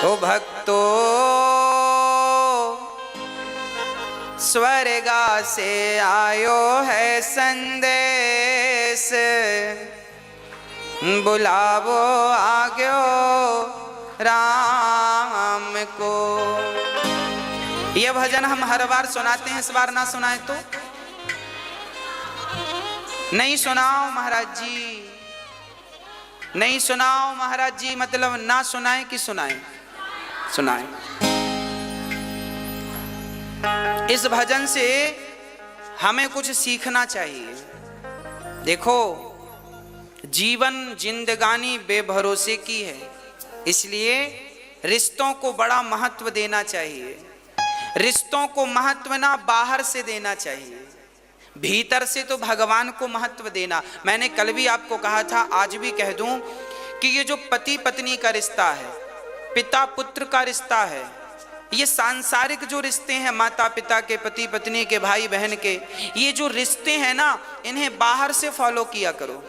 ओ भक्तो स्वर्गा से आयो है संदेश, बुलावो आग्यो राम को। यह भजन हम हर बार सुनाते हैं, इस बार ना सुनाए तो नहीं सुनाओ महाराज जी, नहीं सुनाओ महाराज जी, मतलब ना सुनाए कि सुनाए? सुनाए। इस भजन से हमें कुछ सीखना चाहिए। देखो, जीवन जिंदगानी बेभरोसे की है, इसलिए रिश्तों को बड़ा महत्व देना चाहिए। रिश्तों को महत्व ना बाहर से देना चाहिए, भीतर से तो भगवान को महत्व देना। मैंने कल भी आपको कहा था, आज भी कह दूं कि ये जो पति पत्नी का रिश्ता है, पिता पुत्र का रिश्ता है, ये सांसारिक जो रिश्ते हैं, माता पिता के, पति पत्नी के, भाई बहन के, ये जो रिश्ते हैं ना, इन्हें बाहर से फॉलो किया करो,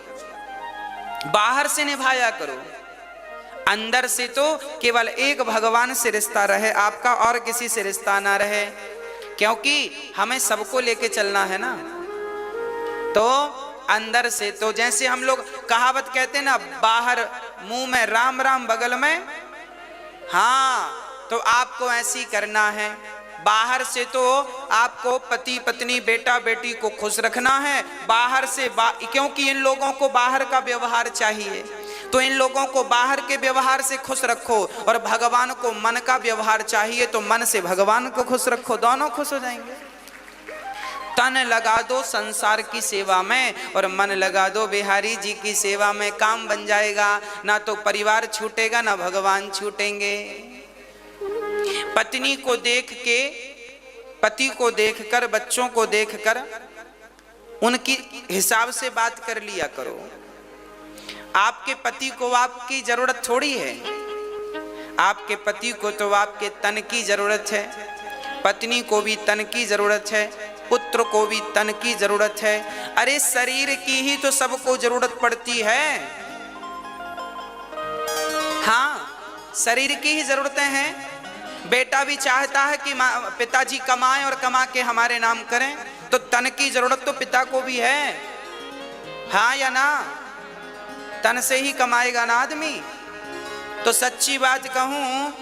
बाहर से निभाया करो। अंदर से तो केवल एक भगवान से रिश्ता रहे आपका, और किसी से रिश्ता ना रहे, क्योंकि हमें सबको लेके चलना है ना। तो अंदर से तो जैसे हम लोग कहावत कहते हैं ना, बाहर मुंह में राम राम बगल में, हाँ, तो आपको ऐसी करना है। बाहर से तो आपको पति पत्नी बेटा बेटी को खुश रखना है, बाहर से क्योंकि इन लोगों को बाहर का व्यवहार चाहिए, तो इन लोगों को बाहर के व्यवहार से खुश रखो, और भगवान को मन का व्यवहार चाहिए, तो मन से भगवान को खुश रखो, दोनों खुश हो जाएंगे। तन लगा दो संसार की सेवा में और मन लगा दो बिहारी जी की सेवा में, काम बन जाएगा। ना तो परिवार छूटेगा, ना भगवान छूटेंगे। पत्नी को देख के, पति को देखकर, बच्चों को देखकर उनकी हिसाब से बात कर लिया करो। आपके पति को आपकी जरूरत थोड़ी है, आपके पति को तो आपके तन की जरूरत है, पत्नी को भी तन की जरूरत है, पुत्र को भी तन की जरूरत है। अरे शरीर की ही तो सबको जरूरत पड़ती है। हाँ, शरीर की ही जरूरतें हैं। बेटा भी चाहता है कि पिताजी कमाएं और कमा के हमारे नाम करें, तो तन की जरूरत तो पिता को भी है, हाँ या ना? तन से ही कमाएगा ना आदमी। तो सच्ची बात कहूं,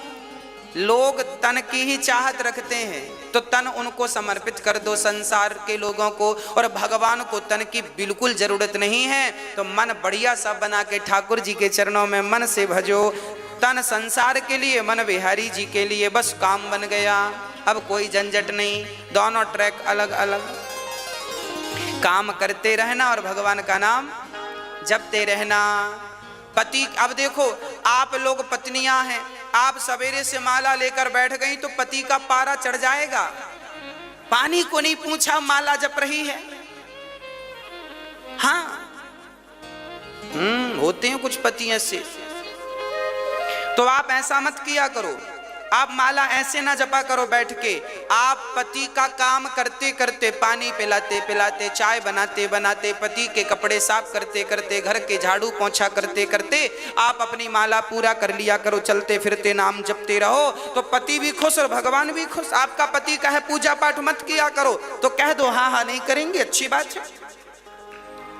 लोग तन की ही चाहत रखते हैं, तो तन उनको समर्पित कर दो संसार के लोगों को, और भगवान को तन की बिल्कुल जरूरत नहीं है। तो मन बढ़िया सा बना के ठाकुर जी के चरणों में मन से भजो। तन संसार के लिए, मन बिहारी जी के लिए, बस काम बन गया। अब कोई झंझट नहीं, दोनों ट्रैक अलग अलग, काम करते रहना और भगवान का नाम जपते रहना। पति, अब देखो आप लोग पत्नियां हैं, आप सवेरे से माला लेकर बैठ गई तो पति का पारा चढ़ जाएगा। पानी को नहीं पूछा, माला जप रही है। हाँ, होते हैं कुछ पति ऐसे। तो आप ऐसा मत किया करो, आप माला ऐसे ना जपा करो बैठ के। आप पति का काम करते करते, पानी पिलाते पिलाते, चाय बनाते बनाते, पति के कपड़े साफ करते करते, घर के झाड़ू पोंछा करते करते आप अपनी माला पूरा कर लिया करो। चलते फिरते नाम जपते रहो, तो पति भी खुश और भगवान भी खुश। आपका पति कहे पूजा पाठ मत किया करो, तो कह दो हाँ हाँ नहीं करेंगे, अच्छी बात है,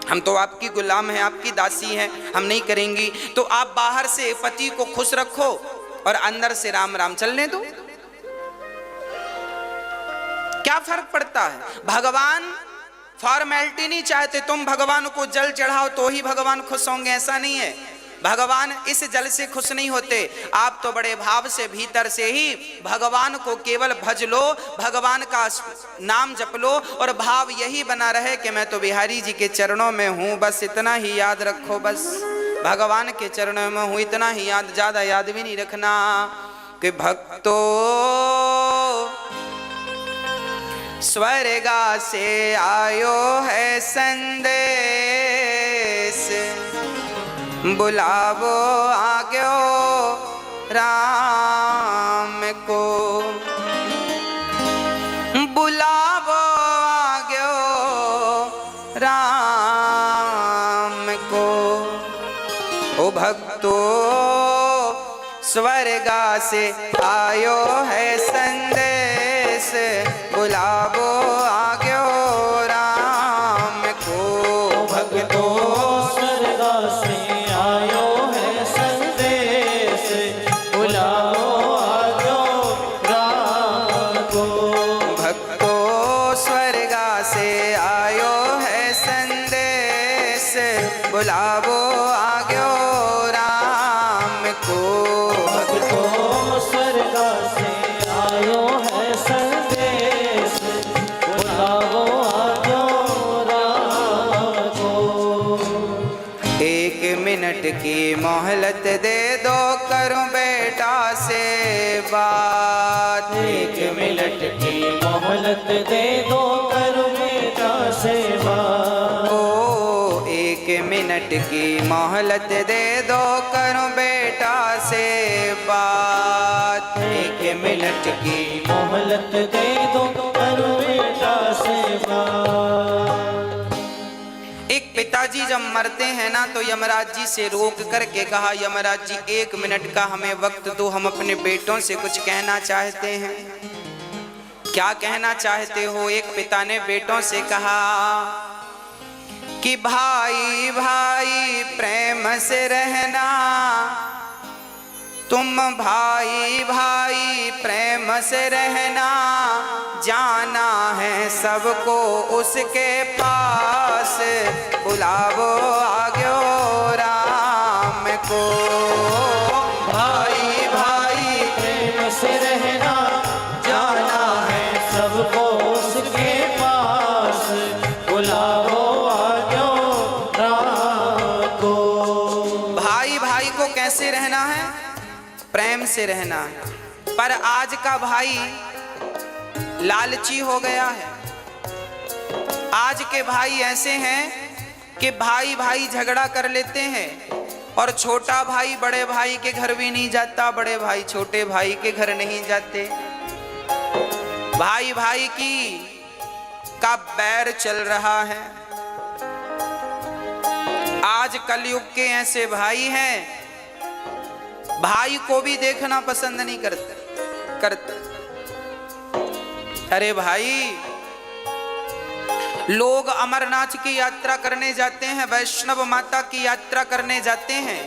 हम तो आपकी गुलाम हैं, आपकी दासी हैं, हम नहीं करेंगी। तो आप बाहर से पति को खुश रखो और अंदर से राम राम चलने दो। क्या फर्क पड़ता है? भगवान फॉर्मेलिटी नहीं चाहते, तुम भगवान को जल चढ़ाओ तो ही भगवान खुश होंगे, ऐसा नहीं है। भगवान इस जल से खुश नहीं होते। आप तो बड़े भाव से भीतर से ही भगवान को केवल भज लो, भगवान का नाम जप लो, और भाव यही बना रहे कि मैं तो बिहारी जी के चरणों में हूँ, बस इतना ही याद रखो, बस भगवान के चरणों में हूँ, इतना ही याद, ज्यादा याद भी नहीं रखना। कि भक्तो स्वर्गा से आयो है संदेश, बुलावो आग्यो राम को, बुलावो आग्यो राम को। ओ भक्तो स्वर्ग स्वर्गा से आयो है संदेश, बुलावो आग्यो राम को। भक्तो स्वर्गा से आयो है संदेश, बुलाओ आग्यो राम को। भक्तो स्वर्गा से आयो है संदेश, बुलावो आग्यो राम को। भक्तो स्वर्गा से आयो है संदेश, बुलाओ आग्यो राम को। 1 मिनट की मोहलत दे दो, करूं बेटा से बात। 1 मिनट की मोहलत दे दो, करो बेटा से बात। ओ 1 मिनट की मोहलत दे दो, करूं बेटा से बात। 1 मिनट की मोहलत दे दो, करो बेटा से बात। एक पिताजी जब मरते हैं ना तो यमराज जी से रोक करके कहा, यमराज जी 1 मिनट का हमें वक्त दो, हम अपने बेटों से कुछ कहना चाहते हैं। क्या कहना चाहते हो? एक पिता ने बेटों से कहा कि भाई भाई प्रेम से रहना, तुम भाई भाई प्रेम से रहना, जाना है सबको उसके पास, बुलावो आग्यो राम को। भाई भाई प्रेम से रहना, जाना है सबको उसके पास, बुलाओ आग्यो राम को। भाई भाई को कैसे रहना है? प्रेम से रहना है। पर आज का भाई लालची हो गया है। आज के भाई ऐसे हैं कि भाई भाई झगड़ा कर लेते हैं और छोटा भाई बड़े भाई के घर भी नहीं जाता, बड़े भाई छोटे भाई के घर नहीं जाते। भाई भाई की का बैर चल रहा है। आज कलयुग के ऐसे भाई हैं, भाई को भी देखना पसंद नहीं करते। अरे भाई, लोग अमरनाथ की यात्रा करने जाते हैं, वैष्णव माता की यात्रा करने जाते हैं,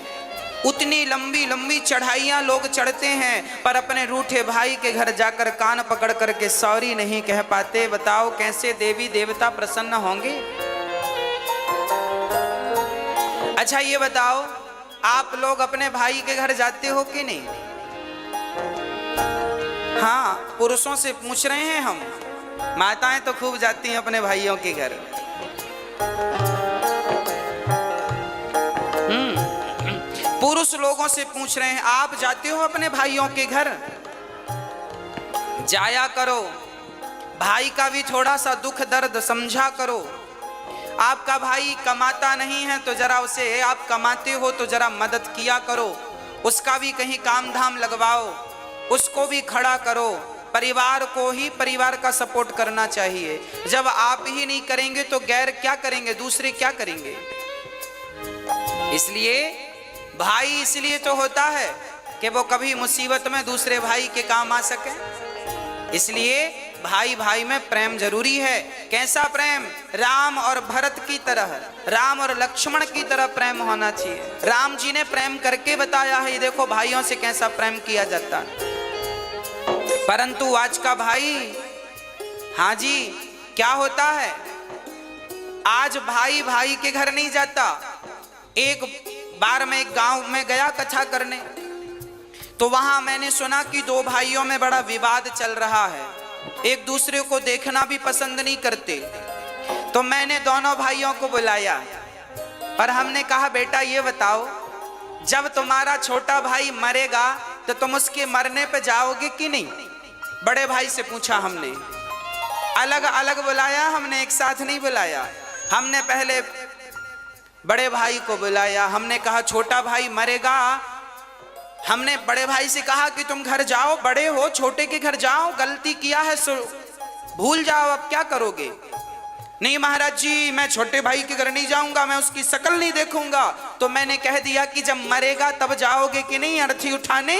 उतनी लंबी लंबी चढ़ाइयां लोग चढ़ते हैं, पर अपने रूठे भाई के घर जाकर कान पकड़ करके सॉरी नहीं कह पाते। बताओ कैसे देवी देवता प्रसन्न होंगे? अच्छा ये बताओ, आप लोग अपने भाई के घर जाते हो कि नहीं? हाँ, पुरुषों से पूछ रहे हैं हम। माताएं तो खूब जाती हैं अपने भाइयों के घर। पुरुष लोगों से पूछ रहे हैं, आप जाते हो अपने भाइयों के घर? जाया करो, भाई का भी थोड़ा सा दुख दर्द समझा करो। आपका भाई कमाता नहीं है तो जरा उसे, आप कमाते हो तो जरा मदद किया करो, उसका भी कहीं काम धाम लगवाओ, उसको भी खड़ा करो। परिवार को ही परिवार का सपोर्ट करना चाहिए। जब आप ही नहीं करेंगे तो गैर क्या करेंगे, दूसरे क्या करेंगे? इसलिए भाई इसलिए तो होता है कि वो कभी मुसीबत में दूसरे भाई के काम आ सके। इसलिए भाई भाई में प्रेम जरूरी है। कैसा प्रेम? राम और भरत की तरह, राम और लक्ष्मण की तरह प्रेम होना चाहिए। राम जी ने प्रेम करके बताया है, ये देखो भाइयों से कैसा प्रेम किया जाता है। परंतु आज का भाई, हाँ जी, क्या होता है? आज भाई भाई के घर नहीं जाता। एक बार मैं एक गांव में गया कथा करने, तो वहां मैंने सुना कि दो भाइयों में बड़ा विवाद चल रहा है, एक दूसरे को देखना भी पसंद नहीं करते। तो मैंने दोनों भाइयों को बुलाया और हमने कहा, बेटा ये बताओ, जब तुम्हारा छोटा भाई मरेगा तो तुम उसके मरने पे जाओगे कि नहीं? बड़े भाई से पूछा हमने। अलग अलग बुलाया हमने, एक साथ नहीं बुलाया। हमने पहले बड़े भाई को बुलाया, हमने कहा छोटा भाई मरेगा। हमने बड़े भाई से कहा कि तुम घर जाओ, बड़े हो, छोटे के घर जाओ, गलती किया है सो भूल जाओ, अब क्या करोगे? नहीं महाराज जी, मैं छोटे भाई के घर नहीं जाऊंगा, मैं उसकी शक्ल नहीं देखूंगा। तो मैंने कह दिया कि जब मरेगा तब जाओगे कि नहीं अर्थी उठाने?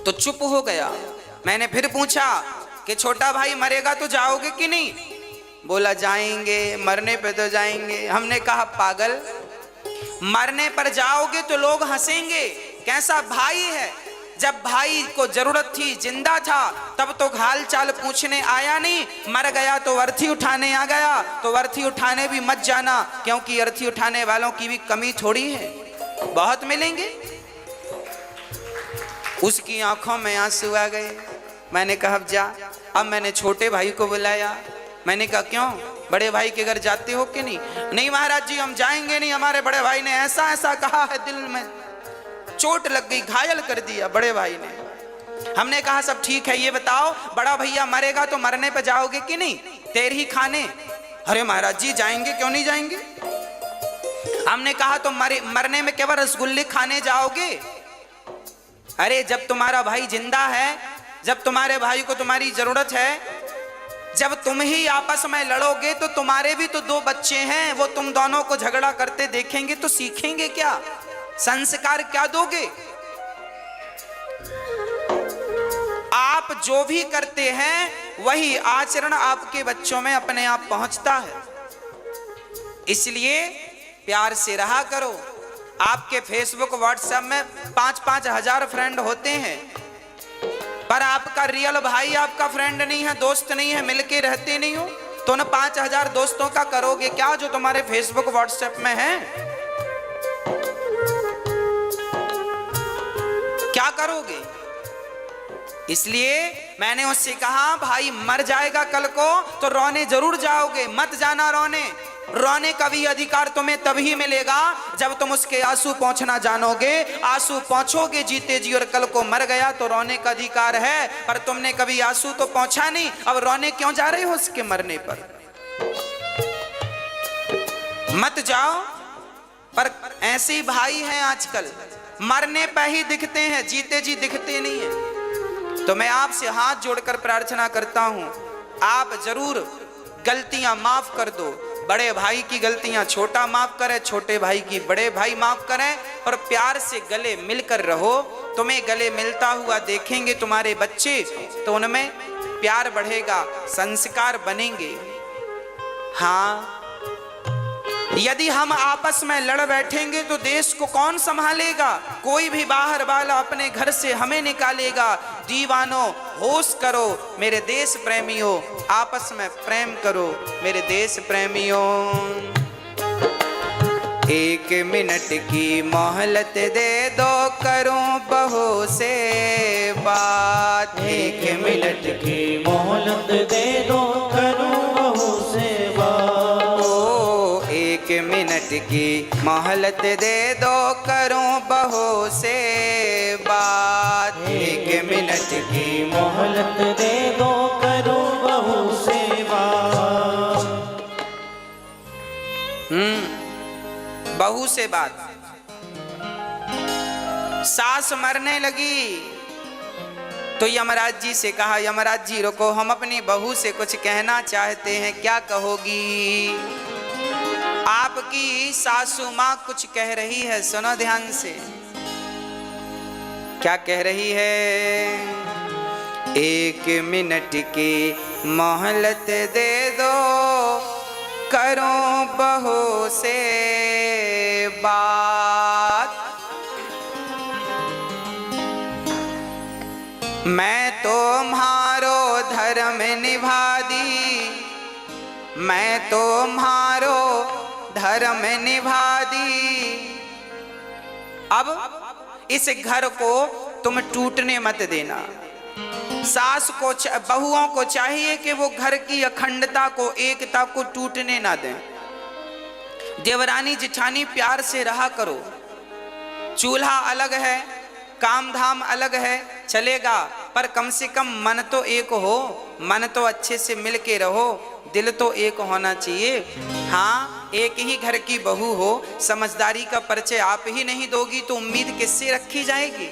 तो चुप हो गया। मैंने फिर पूछा कि छोटा भाई मरेगा तो जाओगे कि नहीं? बोला जाएंगे, मरने पे तो जाएंगे। हमने कहा पागल, मरने पर जाओगे तो लोग हंसेंगे, कैसा भाई है। जब भाई को जरूरत थी, जिंदा था, तब तो हाल चाल पूछने आया नहीं, मर गया तो अर्थी उठाने आ गया। तो अर्थी उठाने भी मत जाना, क्योंकि अर्थी उठाने वालों की भी कमी थोड़ी है, बहुत मिलेंगे। उसकी आंखों में आंसू आ गए। मैंने कहा अब जा। अब मैंने छोटे भाई को बुलाया। मैंने कहा क्यों, बड़े भाई के घर जाते हो कि नहीं? नहीं महाराज जी हम जाएंगे नहीं, हमारे बड़े भाई ने ऐसा ऐसा कहा है, दिल में चोट लग गई, घायल कर दिया बड़े भाई ने। हमने कहा सब ठीक है, ये बताओ बड़ा भैया मरेगा तो मरने पे जाओगे कि नहीं? तेर ही खाने। अरे महाराज जी जाएंगे, क्यों नहीं जाएंगे? हमने कहा तो मरने में केवल रसगुल्ले खाने जाओगे? अरे जब तुम्हारा भाई जिंदा है, जब तुम्हारे भाई को तुम्हारी जरूरत है, जब तुम ही आपस में लड़ोगे तो तुम्हारे भी तो दो बच्चे हैं, वो तुम दोनों को झगड़ा करते देखेंगे तो सीखेंगे क्या? संस्कार क्या दोगे? आप जो भी करते हैं वही आचरण आपके बच्चों में अपने आप पहुंचता है। इसलिए प्यार से रहा करो। आपके फेसबुक व्हाट्सएप में 5-5 हजार फ्रेंड होते हैं, पर आपका रियल भाई आपका फ्रेंड नहीं है, दोस्त नहीं है, मिलके रहते नहीं हो, तो उन 5,000 दोस्तों का करोगे क्या जो तुम्हारे फेसबुक व्हाट्सएप में है? क्या करोगे? इसलिए मैंने उससे कहा भाई मर जाएगा कल को तो रोने जरूर जाओगे, मत जाना रोने। रोने का भी अधिकार तुम्हें तभी मिलेगा जब तुम उसके आंसू पहुंचना जानोगे। आंसू पहुंचोगे जीते जी, और कल को मर गया तो रोने का अधिकार है, पर तुमने कभी आंसू तो पहुंचा नहीं, अब रोने क्यों जा रहे हो उसके मरने पर? मत जाओ। पर ऐसे ही भाई हैं आजकल, मरने पर ही दिखते हैं, जीते जी दिखते नहीं है। तो मैं आपसे हाथ जोड़कर प्रार्थना करता हूं, आप जरूर गलतियां माफ कर दो। बड़े भाई की गलतियां छोटा माफ करे, छोटे भाई की बड़े भाई माफ करें, और प्यार से गले मिलकर रहो। तुम्हें गले मिलता हुआ देखेंगे तुम्हारे बच्चे तो उनमें प्यार बढ़ेगा, संस्कार बनेंगे। हाँ, यदि हम आपस में लड़ बैठेंगे तो देश को कौन संभालेगा? कोई भी बाहर वाला अपने घर से हमें निकालेगा। दीवानों होश करो मेरे देश प्रेमियों, आपस में प्रेम करो मेरे देश प्रेमियों। 1 मिनट की मोहलत दे दो, करूं बहू से बात। 1 मिनट की मोहलत दे दो, करूं बहू से बात। 1 मिनट की मोहलत दे दो, करूं बहू से बात। 1 मिनट की मोहलत दे दो, करूं बहू से बात। बहू से बात। सास मरने लगी तो यमराज जी से कहा, यमराज जी रुको, हम अपनी बहू से कुछ कहना चाहते हैं, क्या कहोगी? आपकी सासू माँ कुछ कह रही है, सुनो ध्यान से। क्या कह रही है? 1 मिनट की मोहलत दे दो, करूं बहू से बात। मैं तुम्हारो धर्म निभा दी, मैं तुम्हारो धर्म निभा दी। अब इस घर को तुम टूटने मत देना। सास को, बहुओं को चाहिए कि वो घर की अखंडता को, एकता को टूटने ना दें। देवरानी जिठानी प्यार से रहा करो। चूल्हा अलग है, काम धाम अलग है, चलेगा, पर कम से कम मन तो एक हो, मन तो अच्छे से मिल के रहो, दिल तो एक होना चाहिए। हाँ, एक ही घर की बहू हो, समझदारी का परिचय आप ही नहीं दोगी तो उम्मीद किससे रखी जाएगी?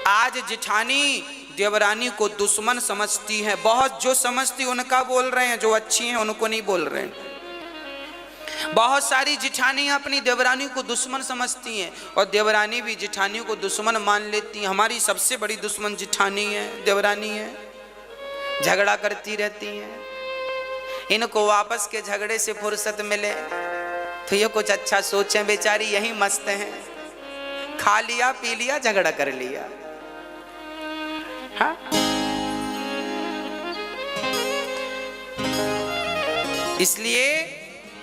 आज जिठानी देवरानी को दुश्मन समझती है, बहुत जो समझती उनका बोल रहे हैं, जो अच्छी हैं उनको नहीं बोल रहे हैं। बहुत सारी जिठानियां अपनी देवरानी को दुश्मन समझती हैं और देवरानी भी जिठानियों को दुश्मन मान लेती हैं। हमारी सबसे बड़ी दुश्मन जिठानी है, देवरानी है, झगड़ा करती रहती हैं। इनको वापस के झगड़े से फुर्सत मिले तो ये कुछ अच्छा सोचें, बेचारी यही मस्त हैं, खा लिया पी लिया झगड़ा कर लिया। हाँ? इसलिए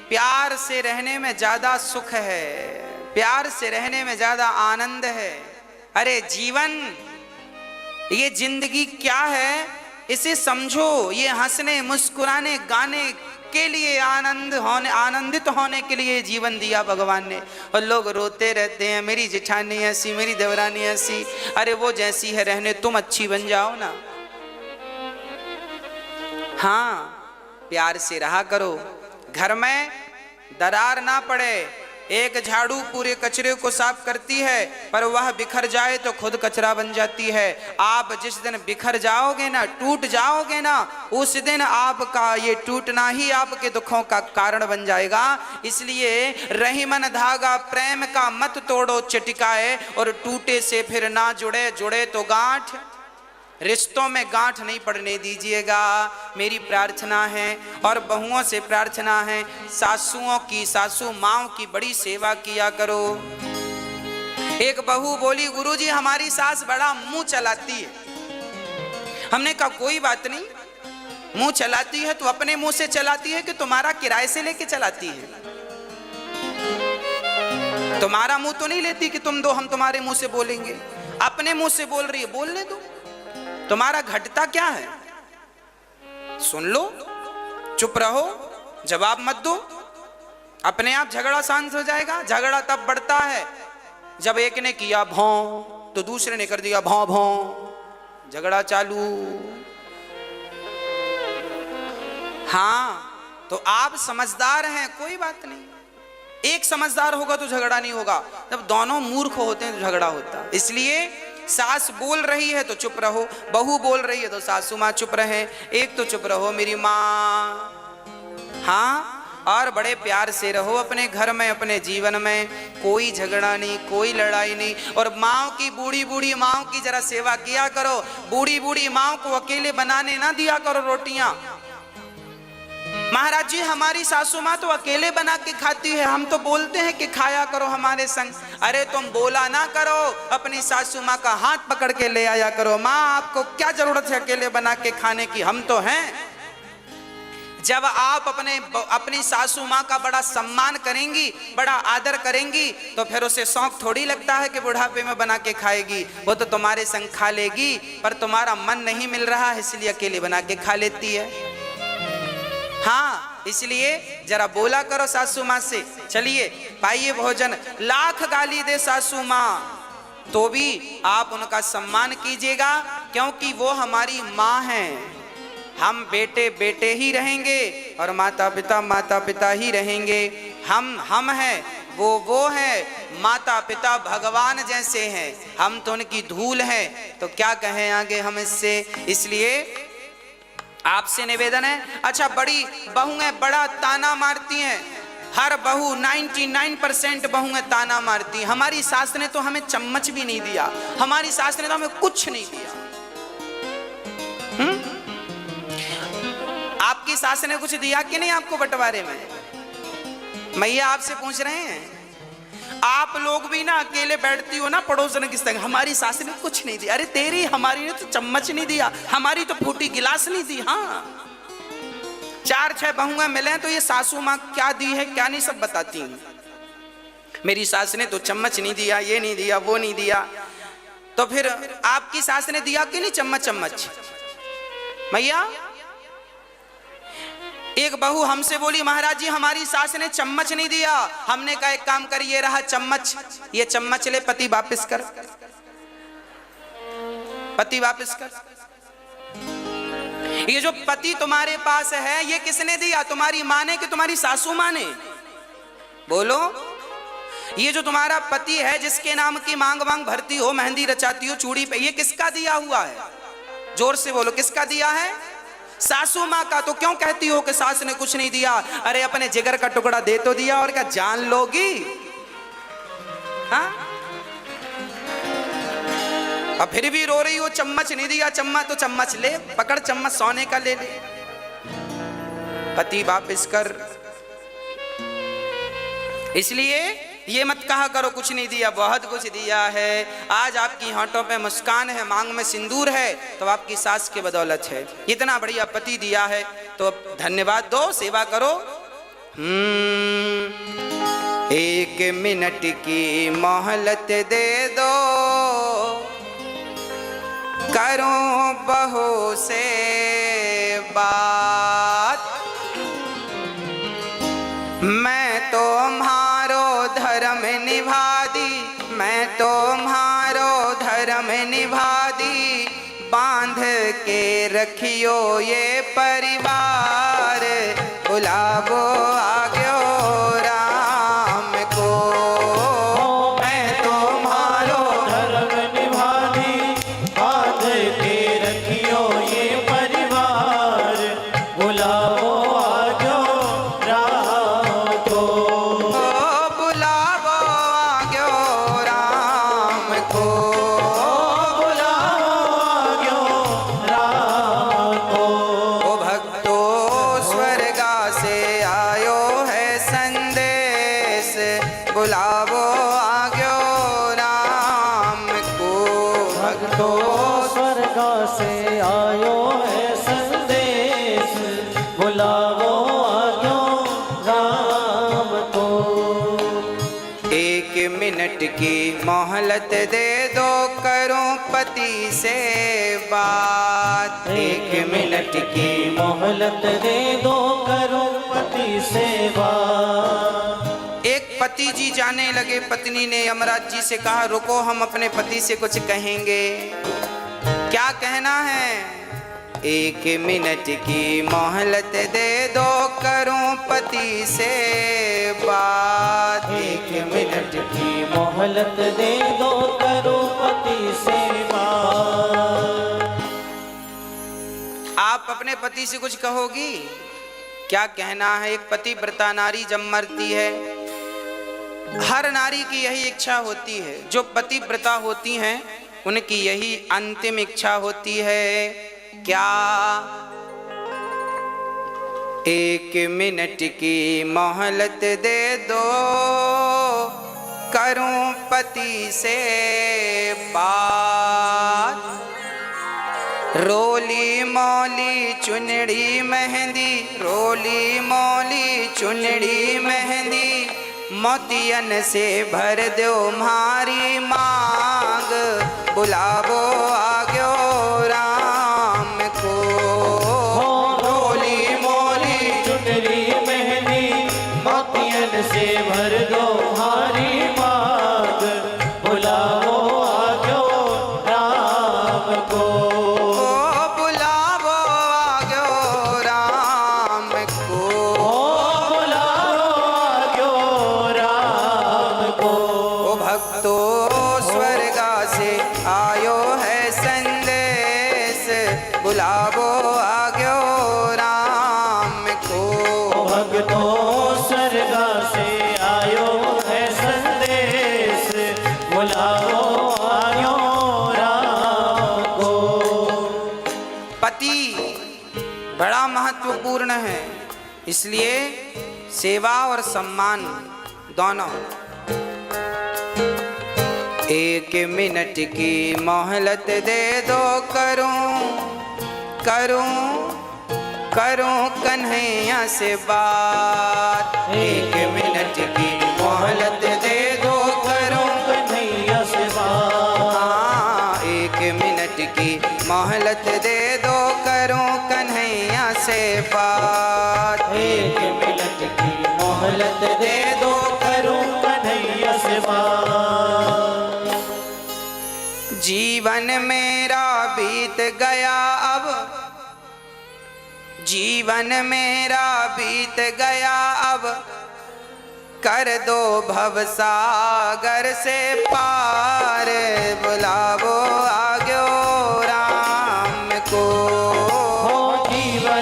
प्यार से रहने में ज्यादा सुख है, प्यार से रहने में ज्यादा आनंद है। अरे जीवन, ये जिंदगी क्या है इसे समझो। ये हंसने मुस्कुराने गाने के लिए, आनंदित होने के लिए जीवन दिया भगवान ने। और लोग रोते रहते हैं, मेरी जेठानी ऐसी, मेरी देवरानी ऐसी। अरे वो जैसी है रहने, तुम अच्छी बन जाओ ना। हाँ, प्यार से रहा करो, घर में दरार ना पड़े। एक झाड़ू पूरे कचरे को साफ करती है, पर वह बिखर जाए तो खुद कचरा बन जाती है। आप जिस दिन बिखर जाओगे ना, टूट जाओगे ना, उस दिन आपका ये टूटना ही आपके दुखों का कारण बन जाएगा। इसलिए रहीमन धागा प्रेम का मत तोड़ो चटिकाए, और टूटे से फिर ना जुड़े, जुड़े तो गांठ। रिश्तों में गांठ नहीं पड़ने दीजिएगा, मेरी प्रार्थना है। और बहुओं से प्रार्थना है, सासुओं की, सासू माओं की बड़ी सेवा किया करो। एक बहू बोली, गुरुजी हमारी सास बड़ा मुंह चलाती है। हमने कहा कोई बात नहीं, मुंह चलाती है तो अपने मुंह से चलाती है कि तुम्हारा किराए से लेके चलाती है? तुम्हारा मुंह तो नहीं लेती कि तुम दो हम तुम्हारे मुंह से बोलेंगे। अपने मुंह से बोल रही है, बोलने दो। तुम्हारा घटता क्या है? सुन लो, चुप रहो, जवाब मत दो, अपने आप झगड़ा शांत हो जाएगा। झगड़ा तब बढ़ता है जब एक ने किया भौं तो दूसरे ने कर दिया भौं भौं, झगड़ा चालू। हाँ, तो आप समझदार हैं, कोई बात नहीं। एक समझदार होगा तो झगड़ा नहीं होगा, जब दोनों मूर्ख होते हैं तो झगड़ा होता है। इसलिए सास बोल रही है तो चुप रहो, बहू बोल रही है तो सासू माँ चुप रहे, एक तो चुप रहो मेरी माँ। हाँ, और बड़े प्यार से रहो अपने घर में, अपने जीवन में। कोई झगड़ा नहीं, कोई लड़ाई नहीं। और माँ की, बूढ़ी बूढ़ी माँ की जरा सेवा किया करो। बूढ़ी बूढ़ी माँ को अकेले बनाने ना दिया करो रोटियां। महाराज जी हमारी सासू माँ तो अकेले बना के खाती है, हम तो बोलते हैं कि खाया करो हमारे संग। अरे तुम बोला ना करो, अपनी सासू माँ का हाथ पकड़ के ले आया करो। माँ आपको क्या जरूरत है अकेले बना के खाने की, हम तो हैं। जब आप अपनी सासू माँ का बड़ा सम्मान करेंगी, बड़ा आदर करेंगी, तो फिर उसे शौक थोड़ी लगता है कि बुढ़ापे में बना के खाएगी। वो तो तुम्हारे संग खा लेगी, पर तुम्हारा मन नहीं मिल रहा है इसलिए अकेले बना के खा लेती है। हाँ, इसलिए जरा बोला करो सासू माँ से, चलिए पाइए भोजन। लाख गाली दे सासू माँ तो भी आप उनका सम्मान कीजिएगा, क्योंकि वो हमारी माँ हैं। हम बेटे बेटे ही रहेंगे और माता पिता ही रहेंगे। हम हैं, वो है। माता पिता भगवान जैसे हैं, हम तो उनकी धूल हैं, तो क्या कहें आगे हम इससे। इसलिए आपसे निवेदन है। अच्छा, बड़ी बहुएं बड़ा ताना मारती हैं, हर बहू 99% बहुएं ताना मारती हैं। हमारी सास ने तो हमें चम्मच भी नहीं दिया, हमारी सास ने तो हमें कुछ नहीं दिया। आपकी सास ने कुछ दिया कि नहीं आपको बंटवारे में? मैया आपसे पूछ रहे हैं। आप लोग भी ना अकेले बैठती हो ना पड़ोसन की संग, हमारी सास ने कुछ नहीं दिया। अरे तेरी, हमारी ने तो चम्मच नहीं दिया, हमारी तो फूटी गिलास नहीं दी। हाँ, 4-6 बहुएं मिले तो ये सासू माँ क्या दी है क्या नहीं सब बताती हैं। मेरी सास ने तो चम्मच नहीं दिया, ये नहीं दिया, वो नहीं दिया। तो फिर आपकी सास ने दिया कि नहीं चम्मच? मैया एक बहू हमसे बोली, महाराज जी हमारी सास ने चम्मच नहीं दिया। हमने कहा एक काम कर, ये रहा चम्मच, ये चम्मच ले, पति वापस कर, पति वापस कर। ये जो पति तुम्हारे पास है ये किसने दिया? तुम्हारी माँ ने कि तुम्हारी सासू माँ ने? बोलो। ये जो तुम्हारा पति है जिसके नाम की मांग वांग भरती हो, मेहंदी रचाती हो चूड़ी पे, ये किसका दिया हुआ है? जोर से बोलो, किसका दिया है? सासू माँ का तो क्यों कहती हो कि सास ने कुछ नहीं दिया? अरे अपने जिगर का टुकड़ा दे तो दिया, और क्या जान लोगी? हाँ, और फिर भी रो रही हो चम्मच नहीं दिया। चम्मच तो चम्मच ले, पकड़ चम्मच, सोने का ले ले। पति वापिस कर। इसलिए ये मत कहा करो कुछ नहीं दिया, बहुत कुछ दिया है। आज आपकी होंठों पे मुस्कान है, मांग में सिंदूर है, तो आपकी सास की बदौलत है। इतना बढ़िया पति दिया है तो धन्यवाद दो, सेवा करो। एक मिनट की मोहलत दे दो, करूं बहू से बात। मैं तुम्हारो धर्म निभा दी, मैं तुम्हारो धर्म निभा दी। बांध के रखियो ये परिवार, बुलावो आग्यो राम को। मैं तुम्हारो धर्म निभा दी, बांध के रखियो ये परिवार, बुलाओ आजो राम को। बुलावो आग्यो राम को। बुलाओ आजो राम को। ओ भक्तो स्वर्गा से आयो है संदेश, बुलावो आग्यो राम को। भक्तो स्वर्ग से आयो है संदेश, बुलाओ आजो राम को। एक मिनट की मोहलत दे दो, करूं पति से बात। एक मिनट की मोहलत दे दो, करो पति सेवा। एक पति जी जाने लगे, पत्नी ने यमराज जी से कहा रुको, हम अपने पति से कुछ कहेंगे। क्या कहना है? एक मिनट की मोहलत दे दो, करूं पति से बात। एक मिनट की मोहलत दे दो, करो पति सेवा। आप अपने पति से कुछ कहोगी? क्या कहना है? एक पतिव्रता नारी जब मरती है, हर नारी की यही इच्छा होती है। जो पतिव्रता होती हैं उनकी यही अंतिम इच्छा होती है। क्या? एक मिनट की मोहलत दे दो, करूं पति से बात। रोली मौली चुनड़ी मेहंदी, रोली मौली चुनड़ी मेहंदी, मोतियन से भर दो मारी मांग, बुलावो आग्यो राम को। रोली मौली चुनरी मेहंदी, मोतियन से भर दो हमारी मांग, बुलाओ आजो राम को। बुलावो आग्यो राम को। बुलाओ आजो राम को। ओ भक्तो स्वर्गा से आयो है संदेश, बुलावो आग्यो राम को। भक्तो स्वर्गा से आयो है संदेश, बुलाओ आयो राम को। पति बड़ा महत्वपूर्ण है, इसलिए सेवा और सम्मान दोनों। एक मिनट की मोहलत दे दो, करूं कन्हैया से बात। एक मिनट की मोहलत दे दो, करूं कन्हैया से बात। हाँ, एक मिनट की मोहलत दे दो, करूं कन्हैया से बात। एक मिनट की मोहलत दे दो, करूं कन्हैया से बात। जीवन मेरा बीत गया अब, जीवन मेरा बीत गया अब, कर दो भवसागर से पार, बुलावो आग्यो राम को। हो जीवन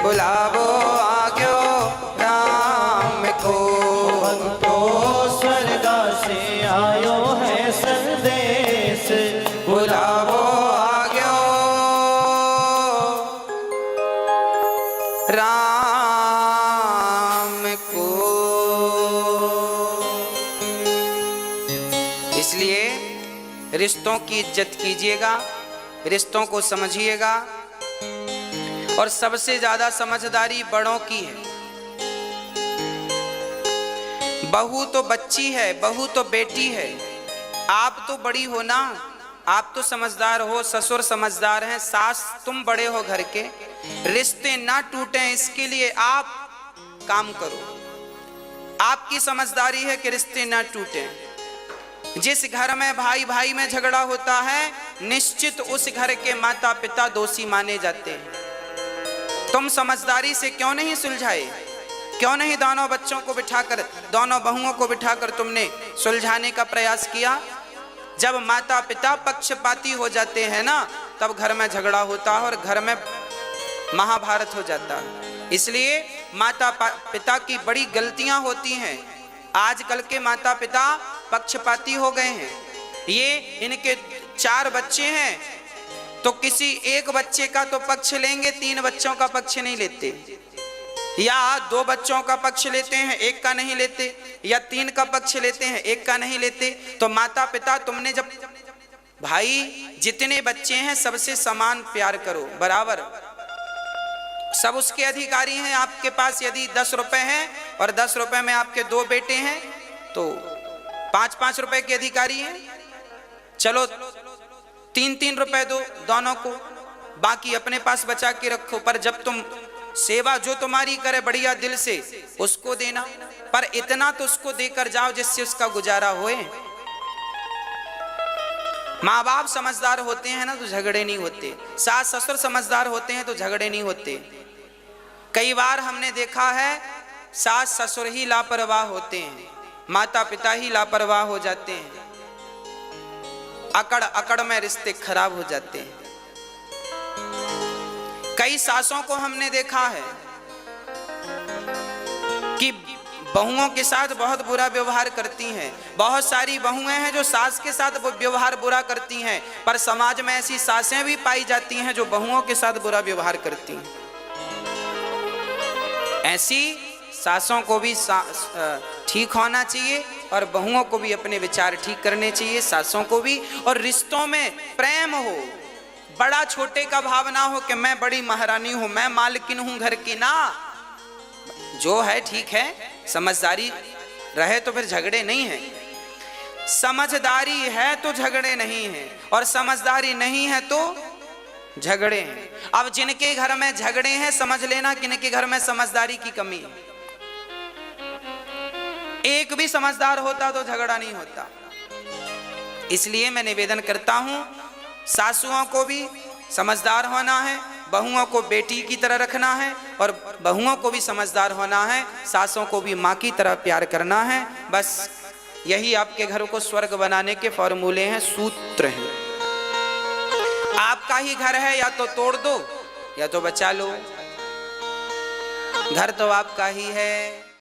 बुलावो आग्यो राम को। भक्तो स्वर्ग से आयो है संदेश, बुलावो आग्यो राम को। इसलिए रिश्तों की इज्जत कीजिएगा, रिश्तों को समझिएगा, और सबसे ज्यादा समझदारी बड़ों की है। बहू तो बच्ची है, बहू तो बेटी है, आप तो बड़ी हो ना, आप तो समझदार हो, ससुर समझदार हैं, सास तुम बड़े हो घर के, रिश्ते ना टूटें इसके लिए आप काम करो। आपकी समझदारी है कि रिश्ते ना टूटें। जिस घर में भाई भाई में झगड़ा होता है, निश्चित उस घर के माता पिता दोषी माने जाते हैं। तुम समझदारी से क्यों नहीं सुलझाए? क्यों नहीं दोनों बच्चों को बिठाकर, दोनों बहुओं को बिठाकर तुमने सुलझाने का प्रयास किया? जब माता पिता पक्षपाती हो जाते हैं ना, तब घर में झगड़ा होता है और घर में महाभारत हो जाता है। इसलिए माता पिता की बड़ी गलतियां होती हैं। आजकल के माता पिता पक्षपाती हो गए हैं। ये इनके 4 बच्चे हैं तो किसी एक बच्चे का तो पक्ष लेंगे, 3 बच्चों का पक्ष नहीं लेते, या 2 बच्चों का पक्ष लेते हैं, 1 का नहीं लेते, या 3 का पक्ष लेते हैं, 1 का नहीं लेते। तो माता पिता तुमने जब, भाई जितने बच्चे हैं सबसे समान प्यार करो, बराबर, सब उसके अधिकारी हैं। आपके पास यदि 10 रुपए हैं और 10 रुपए में आपके 2 बेटे हैं तो 5-5 रुपए के अधिकारी हैं। चलो 3-3 रुपए दो दोनों को, बाकी अपने पास बचा के रखो। पर जब तुम सेवा जो तुम्हारी करे बढ़िया दिल से, उसको देना, पर इतना तो उसको देकर जाओ जिससे उसका गुजारा होए। माँ बाप समझदार होते हैं ना तो झगड़े नहीं होते, सास ससुर समझदार होते हैं तो झगड़े नहीं होते। कई बार हमने देखा है सास ससुर ही लापरवाह होते हैं, माता पिता ही लापरवाह हो जाते हैं, अकड़ अकड़ में रिश्ते खराब हो जाते हैं। कई सासों को हमने देखा है कि बहुओं के साथ बहुत बुरा व्यवहार करती हैं। बहुत सारी बहुएं हैं जो सास के साथ व्यवहार बुरा करती हैं, पर समाज में ऐसी सासें भी पाई जाती हैं जो बहुओं के साथ बुरा व्यवहार करती हैं। ऐसी सासों को भी ठीक होना चाहिए और बहुओं को भी अपने विचार ठीक करने चाहिए, सासों को भी। और रिश्तों में प्रेम हो, बड़ा छोटे का भाव ना हो कि मैं बड़ी महारानी हूं, मैं मालकिन हूं घर की, ना, जो है ठीक है, समझदारी रहे तो फिर झगड़े नहीं है। समझदारी है तो झगड़े नहीं है, और समझदारी नहीं है तो झगड़े हैं। अब जिनके घर में झगड़े हैं समझ लेना कि इनके घर में समझदारी की कमी है। एक भी समझदार होता तो झगड़ा नहीं होता। इसलिए मैं निवेदन करता हूं, सासुओं को भी समझदार होना है, बहुओं को बेटी की तरह रखना है, और बहुओं को भी समझदार होना है, सासों को भी माँ की तरह प्यार करना है। बस यही आपके घर को स्वर्ग बनाने के फॉर्मूले हैं, सूत्र हैं। आपका ही घर है, या तो तोड़ दो या तो बचा लो। घर तो आपका ही है।